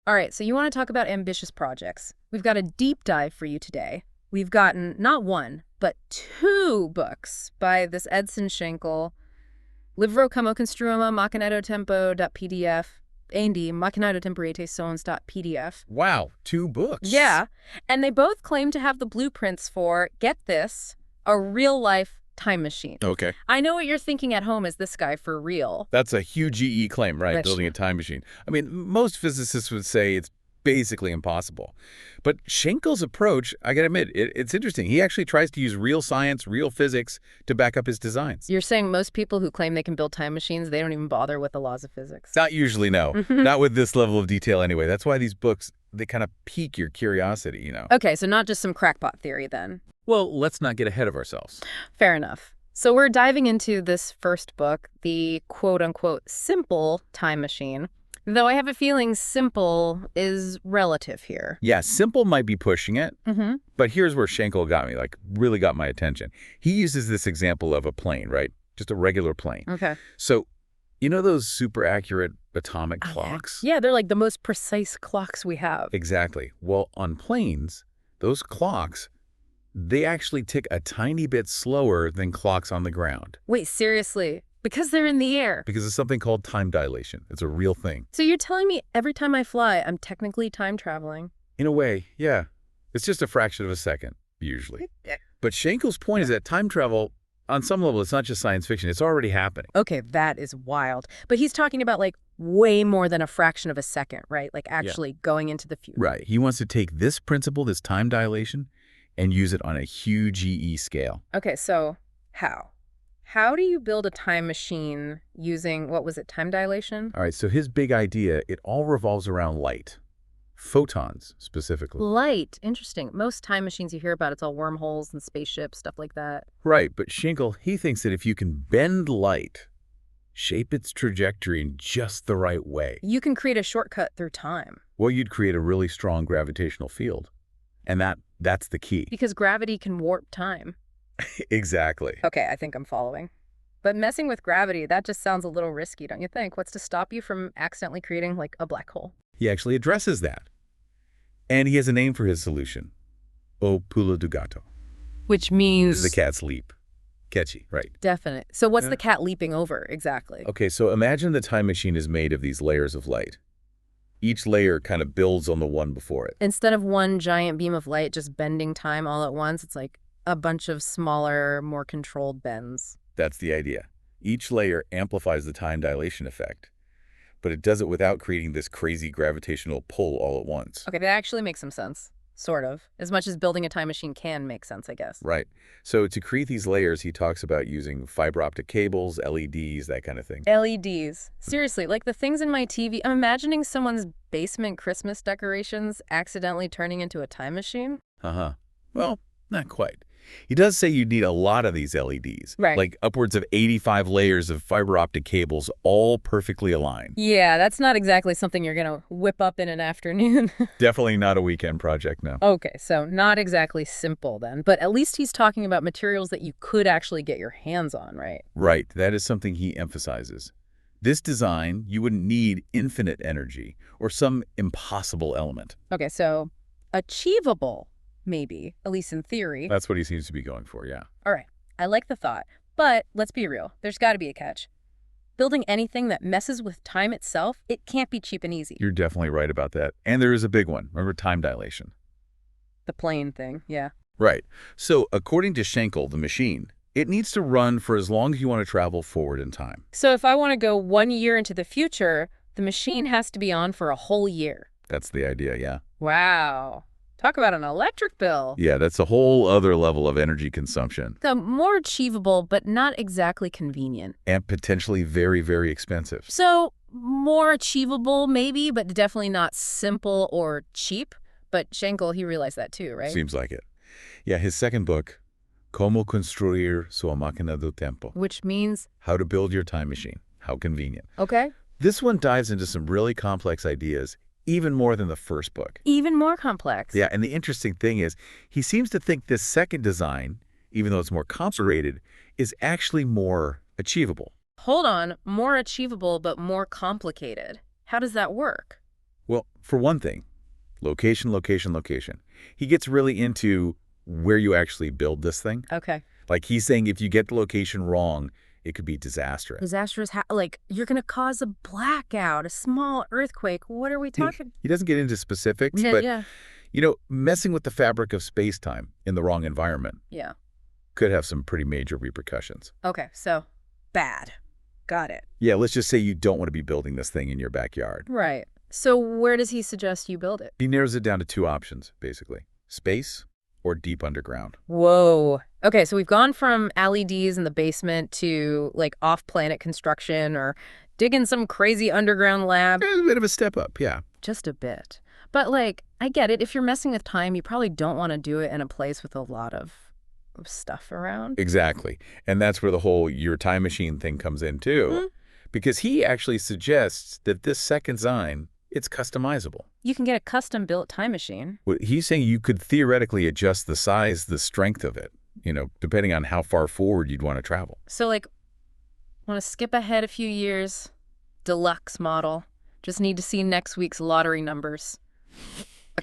All right, so you want to talk about ambitious projects. We've got a deep dive for you today. We've gotten not one, but two books by this Edson Schenkel, Livro como construuma máquina do tempo.pdf, and Máquina do Tempo Sons.pdf. Wow, 2 books. Yeah, and they both claim to have the blueprints for, get this, a real-life time machine. Okay. I know what you're thinking at home, is this guy for real? That's a huge GE claim, right? That's Building a time machine. I mean, most physicists would say it's basically impossible. But Schenkel's approach, I gotta admit, it's interesting. He actually tries to use real science, real physics to back up his designs. You're saying most people who claim they can build time machines, they don't even bother with the laws of physics? Not usually, no. Not with this level of detail anyway. That's why these books, they kind of pique your curiosity, you know? Okay, so not just some crackpot theory then. Well, let's not get ahead of ourselves. Fair enough. So we're diving into this first book, the quote-unquote simple time machine. Though I have a feeling simple is relative here. Yeah, simple might be pushing it, but here's where Schenkel got me, like really got my attention. He uses this example of a plane, right? Just a regular plane. Okay. So, you know those super accurate atomic clocks? Yeah, they're like the most precise clocks we have. Exactly. Well, on planes, those clocks, they actually tick a tiny bit slower than clocks on the ground. Wait, seriously? Because they're in the air. Because of something called time dilation. It's a real thing. So you're telling me every time I fly, I'm technically time traveling? In a way, yeah. It's just a fraction of a second, usually. But Schenkel's point is that time travel, on some level, it's not just science fiction. It's already happening. Okay, that is wild. But he's talking about like way more than a fraction of a second, right? Like actually going into the future. Right. He wants to take this principle, this time dilation, and use it on a huge GE scale. Okay, so how? How do you build a time machine using, what was it, time dilation? All right, so his big idea, it all revolves around light. Photons, specifically. Light. Interesting. Most time machines you hear about, it's all wormholes and spaceships, stuff like that. Right, but Schenkel, he thinks that if you can bend light, shape its trajectory in just the right way, You can create a shortcut through time. well, you'd create a really strong gravitational field. And that's the key. Because gravity can warp time. Exactly. Okay, I think I'm following. But messing with gravity, that just sounds a little risky, don't you think? What's to stop you from accidentally creating, like, a black hole? He actually addresses that. And he has a name for his solution. O pulo do gato. Which means... The cat's leap. Catchy, right? Definite. So what's Yeah. the cat leaping over, exactly? Okay, so imagine the time machine is made of these layers of light. Each layer kind of builds on the one before it. Instead of one giant beam of light just bending time all at once, it's like a bunch of smaller, more controlled bends. That's the idea. Each layer amplifies the time dilation effect, but it does it without creating this crazy gravitational pull all at once. Okay, that actually makes some sense. Sort of. As much as building a time machine can make sense, I guess. Right. So to create these layers, he talks about using fiber optic cables, LEDs, that kind of thing. LEDs. Seriously, like the things in my TV. I'm imagining someone's basement Christmas decorations accidentally turning into a time machine. Uh-huh. Well, not quite. He does say you need a lot of these LEDs. Right. Like upwards of 85 layers of fiber optic cables, all perfectly aligned. Yeah, that's not exactly something you're going to whip up in an afternoon. Definitely not a weekend project, no. Okay, so not exactly simple then, but at least he's talking about materials that you could actually get your hands on, right? Right. That is something he emphasizes. This design, you wouldn't need infinite energy or some impossible element. Okay, so achievable, maybe, at least in theory. That's what he seems to be going for, yeah. All right, I like the thought, but let's be real. There's got to be a catch. Building anything that messes with time itself, it can't be cheap and easy. You're definitely right about that. And there is a big one. Remember time dilation? The plane thing, yeah. Right. So according to Schenkel, the machine, it needs to run for as long as you want to travel forward in time. So if I want to go 1 year into the future, the machine has to be on for a whole year. That's the idea, yeah. Wow. Talk about an electric bill. Yeah, that's a whole other level of energy consumption. So more achievable, but not exactly convenient. And potentially very, very expensive. So more achievable, maybe, but definitely not simple or cheap. But Schenkel, he realized that too, right? Seems like it. Yeah, his second book, Como Construir Sua Máquina do Tempo. Which means? How to build your time machine. How convenient. Okay. This one dives into some really complex ideas, even more than the first book. Even more complex. Yeah, and the interesting thing is, he seems to think this second design, even though it's more complicated, is actually more achievable. Hold on, more achievable but more complicated. How does that work? Well, for one thing, location, location, location. He gets really into where you actually build this thing. Okay. Like he's saying if you get the location wrong, it could be disastrous. Disastrous, like, you're going to cause a blackout, a small earthquake. What are we talking? He doesn't get into specifics, Yeah, but, yeah. messing with the fabric of space-time in the wrong environment Yeah. could have some pretty major repercussions. Okay, so bad. Got it. Yeah, let's just say you don't want to be building this thing in your backyard. Right. So where does he suggest you build it? He narrows it down to two options, basically. Space or deep underground. Whoa. Okay, so we've gone from LEDs in the basement to, like, off-planet construction or digging some crazy underground lab. It's a bit of a step up, yeah. Just a bit. But, like, I get it. If you're messing with time, you probably don't want to do it in a place with a lot of stuff around. Exactly. And that's where the whole your time machine thing comes in, too. Mhm. Because he actually suggests that this second design, it's customizable. You can get a custom-built time machine. Well, he's saying you could theoretically adjust the size, the strength of it, depending on how far forward you'd want to travel. So, like, want to skip ahead a few years? Deluxe model. Just need to see next week's lottery numbers.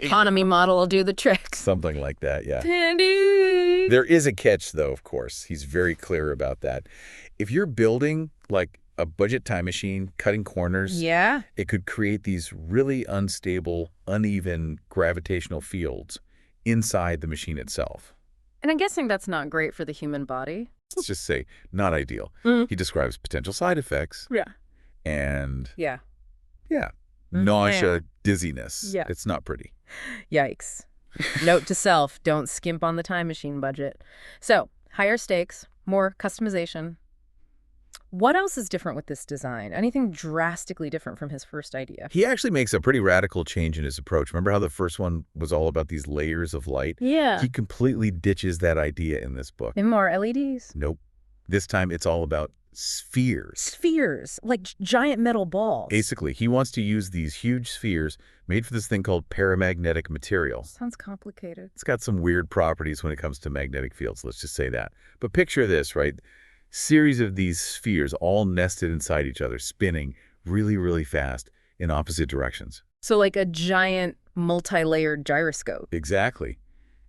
Economy model will do the trick. Something like that, yeah. Tandy! There is a catch, though, of course. He's very clear about that. If you're building, like, a budget time machine, cutting corners, Yeah? it could create these really unstable, uneven gravitational fields inside the machine itself. And I'm guessing that's not great for the human body. Let's just say, not ideal. Mm. He describes potential side effects Yeah. and, Yeah. nausea, dizziness. Yeah. It's not pretty. Yikes. Note to self, don't skimp on the time machine budget. So, higher stakes, more customization. What else is different with this design? Anything drastically different from his first idea? He actually makes a pretty radical change in his approach. Remember how the first one was all about these layers of light? Yeah. He completely ditches that idea in this book. And more LEDs. Nope. This time it's all about spheres. Spheres, like giant metal balls. Basically, he wants to use these huge spheres made for this thing called paramagnetic material. Sounds complicated. It's got some weird properties when it comes to magnetic fields, let's just say that. But picture this, right? Series of these spheres all nested inside each other, spinning really, really fast in opposite directions. So like a giant multi-layered gyroscope. Exactly.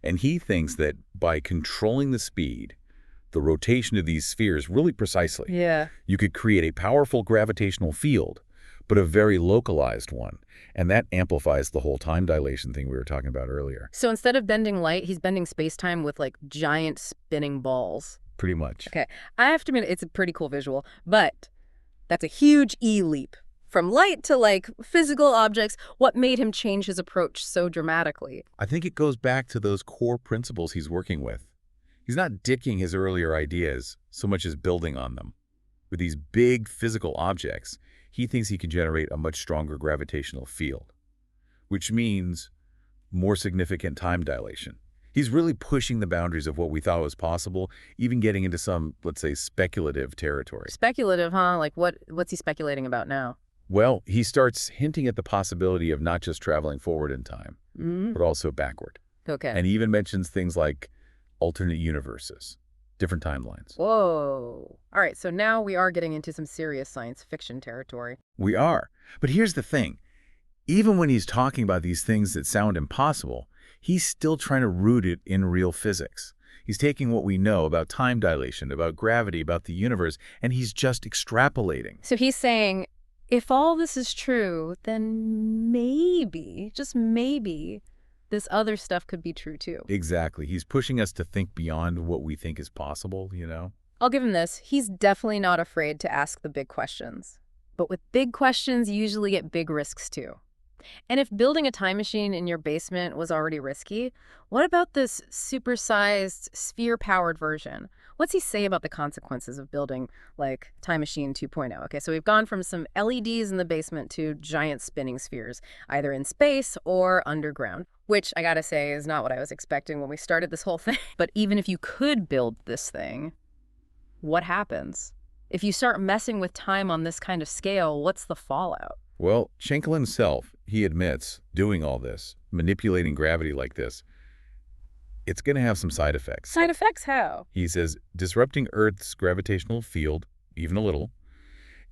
And he thinks that by controlling the speed, the rotation of these spheres really precisely, Yeah. you could create a powerful gravitational field, but a very localized one. And that amplifies the whole time dilation thing we were talking about earlier. So instead of bending light, he's bending space-time with like giant spinning balls. Pretty much. Okay. I have to admit, it's a pretty cool visual, but that's a huge E-leap. From light to like physical objects, what made him change his approach so dramatically? I think it goes back to those core principles he's working with. He's not dicking his earlier ideas so much as building on them. With these big physical objects, he thinks he can generate a much stronger gravitational field, which means more significant time dilation. He's really pushing the boundaries of what we thought was possible, even getting into some, let's say, speculative territory. Speculative, huh? Like what's he speculating about now? Well, he starts hinting at the possibility of not just traveling forward in time, but also backward. Okay. And he even mentions things like alternate universes, different timelines. Whoa. All right, so now we are getting into some serious science fiction territory. We are. But here's the thing. Even when he's talking about these things that sound impossible, he's still trying to root it in real physics. He's taking what we know about time dilation, about gravity, about the universe, and he's just extrapolating. So he's saying, if all this is true, then maybe, just maybe, this other stuff could be true too. Exactly. He's pushing us to think beyond what we think is possible, I'll give him this. He's definitely not afraid to ask the big questions. But with big questions, you usually get big risks too. And if building a time machine in your basement was already risky, what about this supersized, sphere-powered version? What's he say about the consequences of building, like, Time Machine 2.0? Okay, so we've gone from some LEDs in the basement to giant spinning spheres, either in space or underground, which I gotta say is not what I was expecting when we started this whole thing. But even if you could build this thing, what happens? If you start messing with time on this kind of scale, what's the fallout? Well, Schenkel himself, he admits, doing all this, manipulating gravity like this, it's going to have some side effects. Side effects how? He says, disrupting Earth's gravitational field, even a little,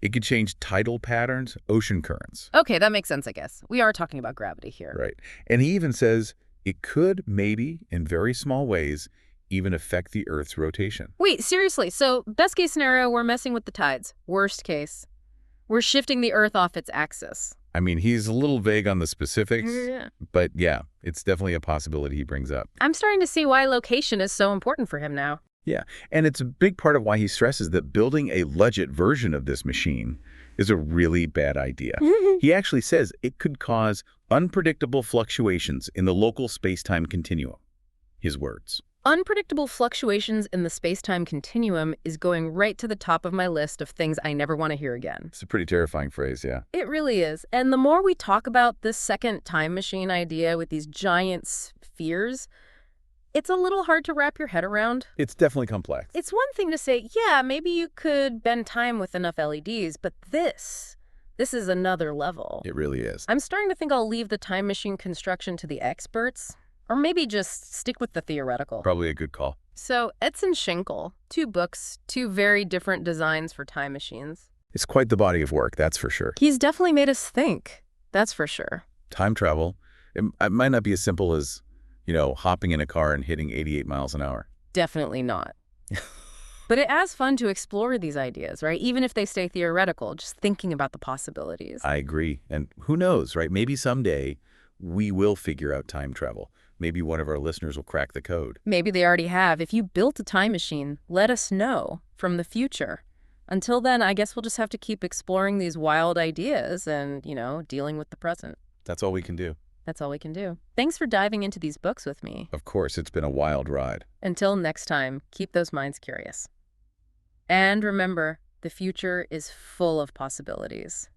It could change tidal patterns, ocean currents. Okay, that makes sense, I guess. We are talking about gravity here. Right. And he even says it could maybe, in very small ways, even affect the Earth's rotation. Wait, seriously, so best case scenario, we're messing with the tides. Worst case, we're shifting the Earth off its axis. I mean, he's a little vague on the specifics, Yeah. but yeah, it's definitely a possibility he brings up. I'm starting to see why location is so important for him now. Yeah, and it's a big part of why he stresses that building a legit version of this machine is a really bad idea. He actually says it could cause unpredictable fluctuations in the local space-time continuum. His words. Unpredictable fluctuations in the space-time continuum is going right to the top of my list of things I never want to hear again. It's a pretty terrifying phrase, yeah. It really is. And the more we talk about this second time machine idea with these giant spheres, it's a little hard to wrap your head around. It's definitely complex. It's one thing to say, yeah, maybe you could bend time with enough LEDs, but this is another level. It really is. I'm starting to think I'll leave the time machine construction to the experts, or maybe just stick with the theoretical. Probably a good call. So, Edson Schenkel, 2 books, 2 very different designs for time machines. It's quite the body of work, that's for sure. He's definitely made us think, that's for sure. Time travel, it might not be as simple as, hopping in a car and hitting 88 miles an hour. Definitely not. But it is fun to explore these ideas, right? Even if they stay theoretical, just thinking about the possibilities. I agree. And who knows, right? Maybe someday we will figure out time travel. Maybe one of our listeners will crack the code. Maybe they already have. If you built a time machine, let us know from the future. Until then, I guess we'll just have to keep exploring these wild ideas and, dealing with the present. That's all we can do. That's all we can do. Thanks for diving into these books with me. Of course, it's been a wild ride. Until next time, keep those minds curious. And remember, the future is full of possibilities.